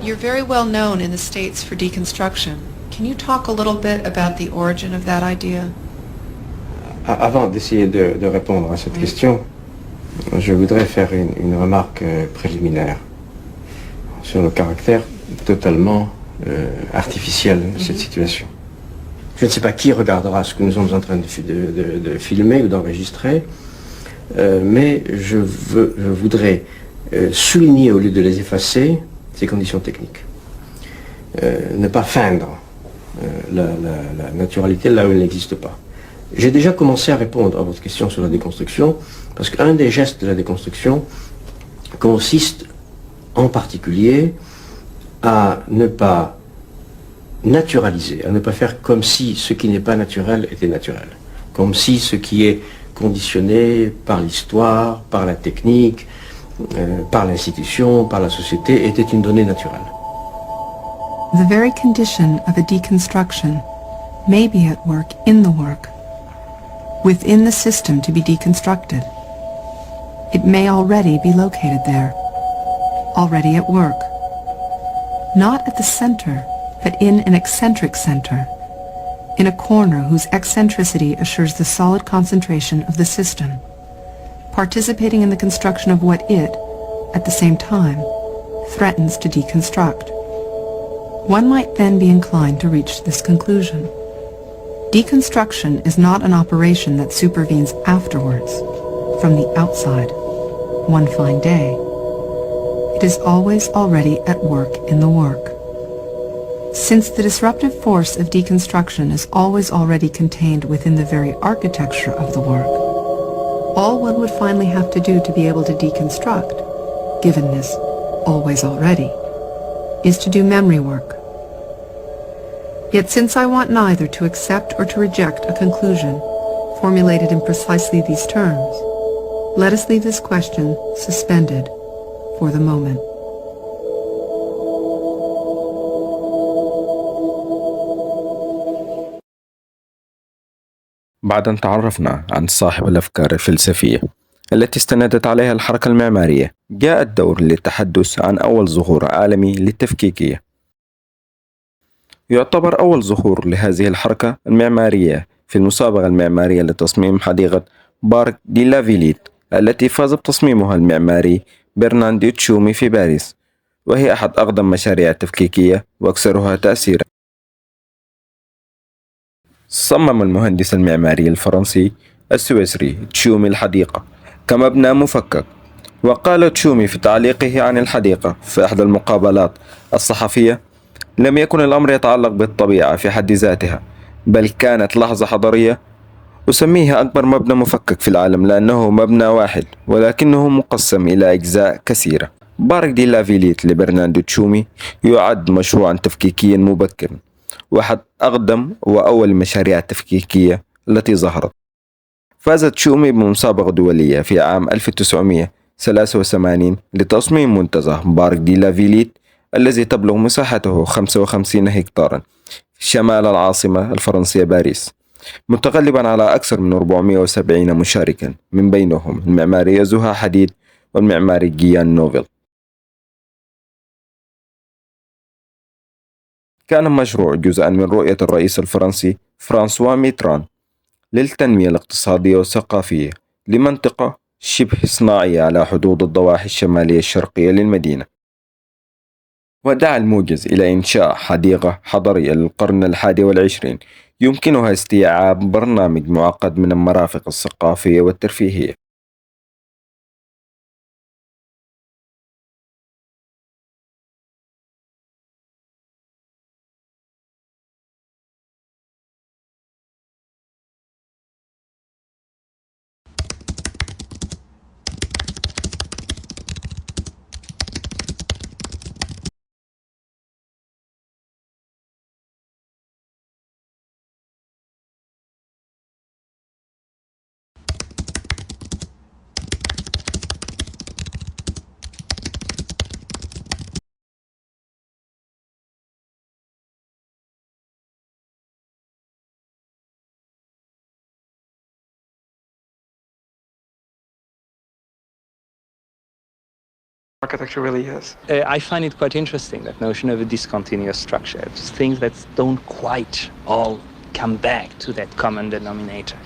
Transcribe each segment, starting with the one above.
You're very well known in the States for deconstruction. Can you talk a little bit about the origin of that idea? Avant d'essayer de répondre à cette question, je voudrais faire une remarque préliminaire sur le caractère totalement artificiel de cette situation. Je ne sais pas qui regardera ce que nous sommes en train de filmer ou d'enregistrer, mais je voudrais souligner, au lieu de les effacer, ces conditions techniques. Ne pas feindre la naturalité là où elle n'existe pas. J'ai déjà commencé à répondre à votre question sur la déconstruction, parce qu'un des gestes de la déconstruction consiste en particulier à ne pas naturaliser, à ne pas faire comme si ce qui n'est pas naturel était naturel, comme si ce qui est conditionné par l'histoire, par la technique, par l'institution, par la société, était une donnée naturelle. The very condition of a deconstruction may be at work in the work, within the system to be deconstructed. It may already be located there, already at work, not at the center, but in an eccentric center, in a corner whose eccentricity assures the solid concentration of the system, participating in the construction of what it, at the same time, threatens to deconstruct. One might then be inclined to reach this conclusion. Deconstruction is not an operation that supervenes afterwards, from the outside, one fine day. It is always already at work in the work. Since the disruptive force of deconstruction is always already contained within the very architecture of the work, all one would finally have to do to be able to deconstruct, given this always already, is to do memory work. Yet since I want neither to accept or to reject a conclusion formulated in precisely these terms, let us leave this question suspended for the moment. بعد أن تعرفنا عن صاحب الأفكار الفلسفية التي استندت عليها الحركة المعمارية، جاء الدور للتحدث عن أول ظهور عالمي للتفكيكية. يعتبر أول ظهور لهذه الحركة المعمارية في المسابقة المعمارية لتصميم حديقة بارك دي لافيليت التي فاز بتصميمها المعماري برناردو تشومي في باريس، وهي أحد أقدم مشاريع التفكيكية وأكثرها تأثيرا. صمم المهندس المعماري الفرنسي السويسري تشومي الحديقة كمبنى مفكك. وقال تشومي في تعليقه عن الحديقة في إحدى المقابلات الصحفية: لم يكن الأمر يتعلق بالطبيعة في حد ذاتها، بل كانت لحظة حضارية أسميها أكبر مبنى مفكك في العالم، لأنه مبنى واحد ولكنه مقسم إلى أجزاء كثيرة. بارك دي لافيليت لبرناردو تشومي يعد مشروعا تفكيكيا مبكرا، واحد أقدم وأول المشاريع التفكيكية التي ظهرت. فاز تشومي بمسابقة دولية في عام 1983 لتصميم منتزه بارك دي لافيليت الذي تبلغ مساحته 55 هكتارا شمال العاصمة الفرنسية باريس، متغلبا على أكثر من 470 مشاركا، من بينهم المعماري زها حديد والمعماري جيان نوفيل. كان المشروع جزءا من رؤية الرئيس الفرنسي فرانسوا ميتران للتنمية الاقتصادية والثقافية لمنطقة شبه صناعية على حدود الضواحي الشمالية الشرقية للمدينة، ودعا الموجز إلى إنشاء حديقة حضرية للقرن 21 يمكنها استيعاب برنامج معقد من المرافق الثقافية والترفيهية. architecture really is. I find it quite interesting, that notion of a discontinuous structure. It's things that don't quite all come back to that common denominator.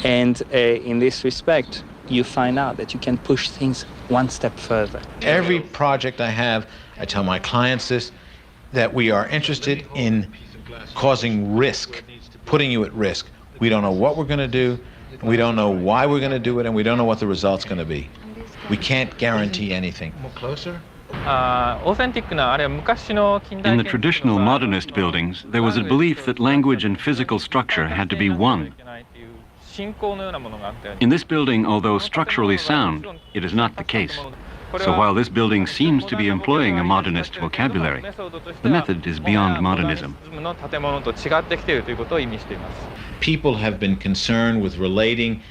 And in this respect, you find out that you can push things one step further. Every project I have, I tell my clients this, that we are interested in causing risk, putting you at risk. We don't know what we're going to do, we don't know why we're going to do it, and we don't know what the result's going to be. We can't guarantee anything. More closer? In the traditional modernist buildings, there was a belief that language and physical structure had to be one. In this building, although structurally sound, it is not the case. So while this building seems to be employing a modernist vocabulary, the method is beyond modernism. People have been concerned with relating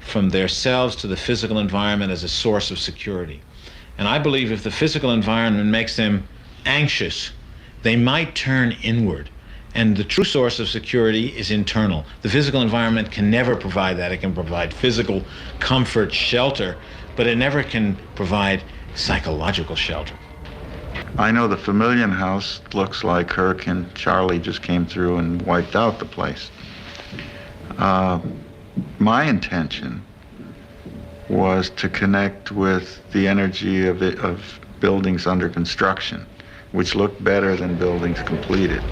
from themselves to the physical environment as a source of security. And I believe if the physical environment makes them anxious, they might turn inward. And the true source of security is internal. The physical environment can never provide that. It can provide physical comfort, shelter, but it never can provide psychological shelter. I know the Familian House looks like Hurricane Charlie just came through and wiped out the place. My intention was to connect with the energy of buildings under construction, which look better than buildings completed.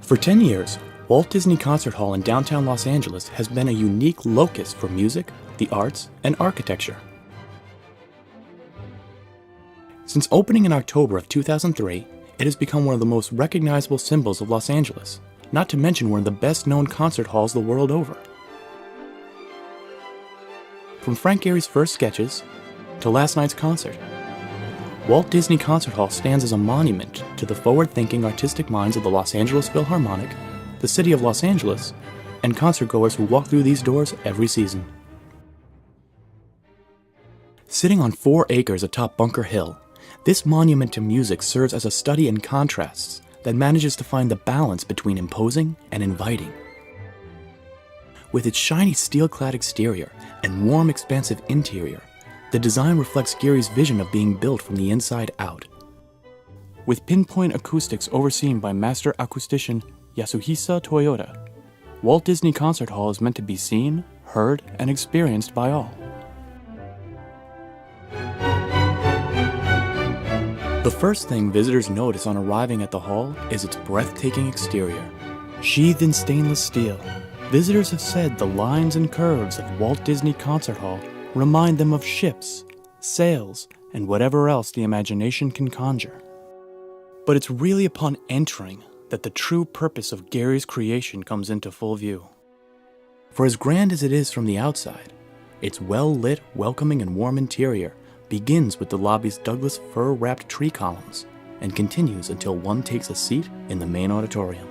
For 10 years, Walt Disney Concert Hall in downtown Los Angeles has been a unique locus for music, the arts, and architecture. Since opening in October of 2003, it has become one of the most recognizable symbols of Los Angeles, not to mention one of the best-known concert halls the world over. From Frank Gehry's first sketches to last night's concert, Walt Disney Concert Hall stands as a monument to the forward-thinking artistic minds of the Los Angeles Philharmonic, the city of Los Angeles, and concertgoers who walk through these doors every season. Sitting on 4 acres atop Bunker Hill, this monument to music serves as a study in contrasts that manages to find the balance between imposing and inviting. With its shiny steel-clad exterior and warm, expansive interior, the design reflects Gehry's vision of being built from the inside out. With pinpoint acoustics overseen by master acoustician Yasuhisa Toyota, Walt Disney Concert Hall is meant to be seen, heard, and experienced by all. The first thing visitors notice on arriving at the hall is its breathtaking exterior. Sheathed in stainless steel, visitors have said the lines and curves of Walt Disney Concert Hall remind them of ships, sails, and whatever else the imagination can conjure. But it's really upon entering that the true purpose of Gehry's creation comes into full view. For as grand as it is from the outside, its well-lit, welcoming, and warm interior begins with the lobby's Douglas fir-wrapped tree columns and continues until one takes a seat in the main auditorium.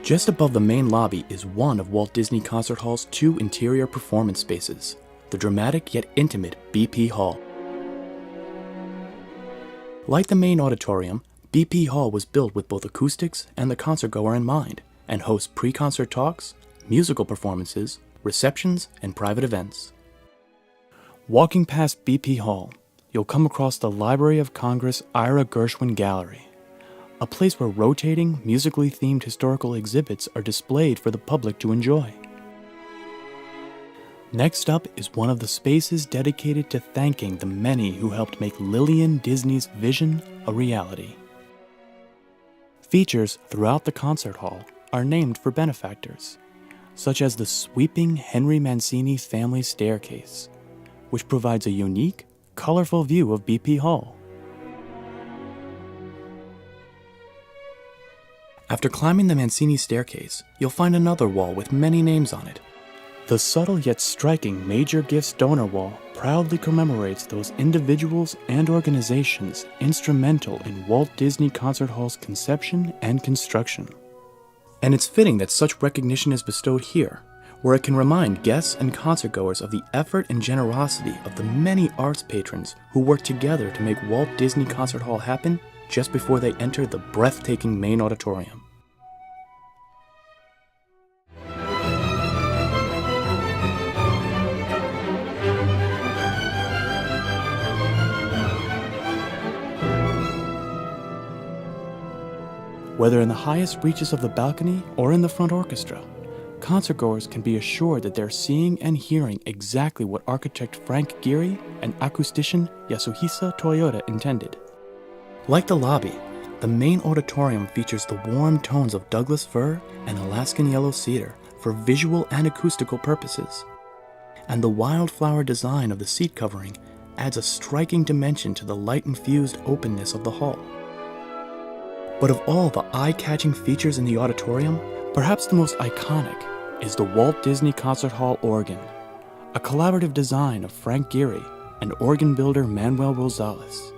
Just above the main lobby is one of Walt Disney Concert Hall's two interior performance spaces, the dramatic yet intimate BP Hall. Like the main auditorium, BP Hall was built with both acoustics and the concertgoer in mind, and hosts pre-concert talks, musical performances, receptions, and private events. Walking past BP Hall, you'll come across the Library of Congress Ira Gershwin Gallery, a place where rotating, musically themed historical exhibits are displayed for the public to enjoy. Next up is one of the spaces dedicated to thanking the many who helped make Lillian Disney's vision a reality. Features throughout the concert hall are named for benefactors, such as the sweeping Henry Mancini family staircase, which provides a unique, colorful view of BP Hall. After climbing the Mancini staircase, you'll find another wall with many names on it. The subtle yet striking Major Gifts donor wall proudly commemorates those individuals and organizations instrumental in Walt Disney Concert Hall's conception and construction. And it's fitting that such recognition is bestowed here, where it can remind guests and concertgoers of the effort and generosity of the many arts patrons who worked together to make Walt Disney Concert Hall happen just before they enter the breathtaking main auditorium. Whether in the highest reaches of the balcony or in the front orchestra, concertgoers can be assured that they're seeing and hearing exactly what architect Frank Gehry and acoustician Yasuhisa Toyota intended. Like the lobby, the main auditorium features the warm tones of Douglas fir and Alaskan yellow cedar for visual and acoustical purposes, and the wildflower design of the seat covering adds a striking dimension to the light-infused openness of the hall. But of all the eye-catching features in the auditorium, perhaps the most iconic is the Walt Disney Concert Hall organ, a collaborative design of Frank Gehry and organ builder Manuel Rosales.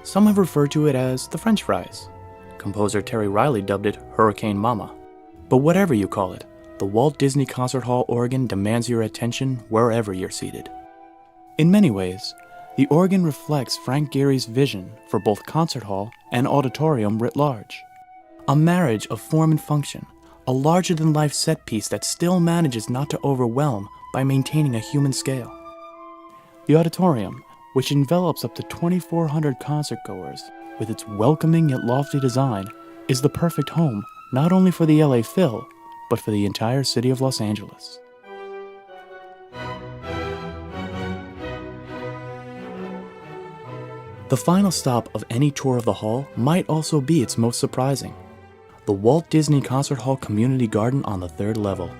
Some have referred to it as the French fries. Composer Terry Riley dubbed it Hurricane Mama. But whatever you call it, the Walt Disney Concert Hall organ demands your attention wherever you're seated. In many ways, the organ reflects Frank Gehry's vision for both concert hall and auditorium writ large. A marriage of form and function, a larger-than-life set piece that still manages not to overwhelm by maintaining a human scale. The auditorium, which envelops up to 2,400 concertgoers with its welcoming yet lofty design, is the perfect home not only for the LA Phil, but for the entire city of Los Angeles. The final stop of any tour of the hall might also be its most surprising: the Walt Disney Concert Hall Community Garden on the third level.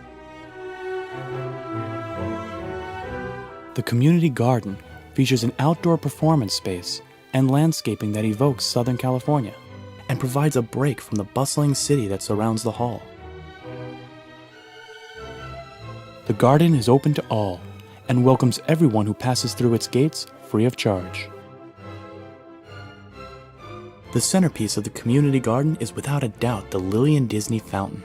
The Community Garden features an outdoor performance space and landscaping that evokes Southern California and provides a break from the bustling city that surrounds the hall. The garden is open to all and welcomes everyone who passes through its gates free of charge. The centerpiece of the community garden is without a doubt the Lillian Disney fountain.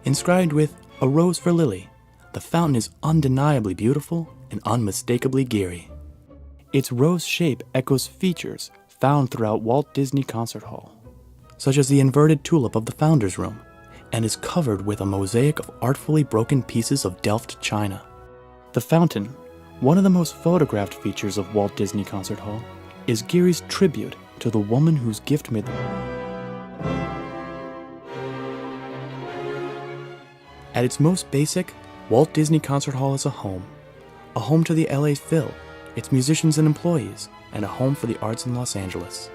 Inscribed with "A Rose for Lily," the fountain is undeniably beautiful and unmistakably Gehry. Its rose shape echoes features found throughout Walt Disney Concert Hall, such as the inverted tulip of the Founder's Room, and is covered with a mosaic of artfully broken pieces of Delft china. The fountain, one of the most photographed features of Walt Disney Concert Hall, is Gehry's tribute to the woman whose gift made them. At its most basic, Walt Disney Concert Hall is a home to the LA Phil, its musicians and employees, and a home for the arts in Los Angeles.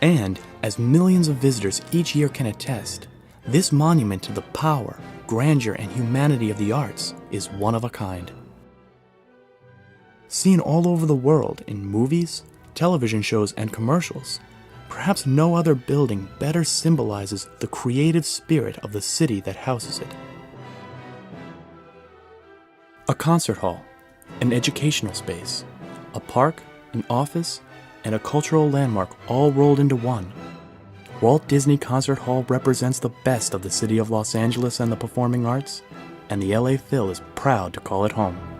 And, as millions of visitors each year can attest, this monument to the power, grandeur, and humanity of the arts is one of a kind. Seen all over the world in movies, television shows, and commercials, perhaps no other building better symbolizes the creative spirit of the city that houses it. A concert hall, an educational space, a park, an office, and a cultural landmark all rolled into one. Walt Disney Concert Hall represents the best of the city of Los Angeles and the performing arts, and the LA Phil is proud to call it home.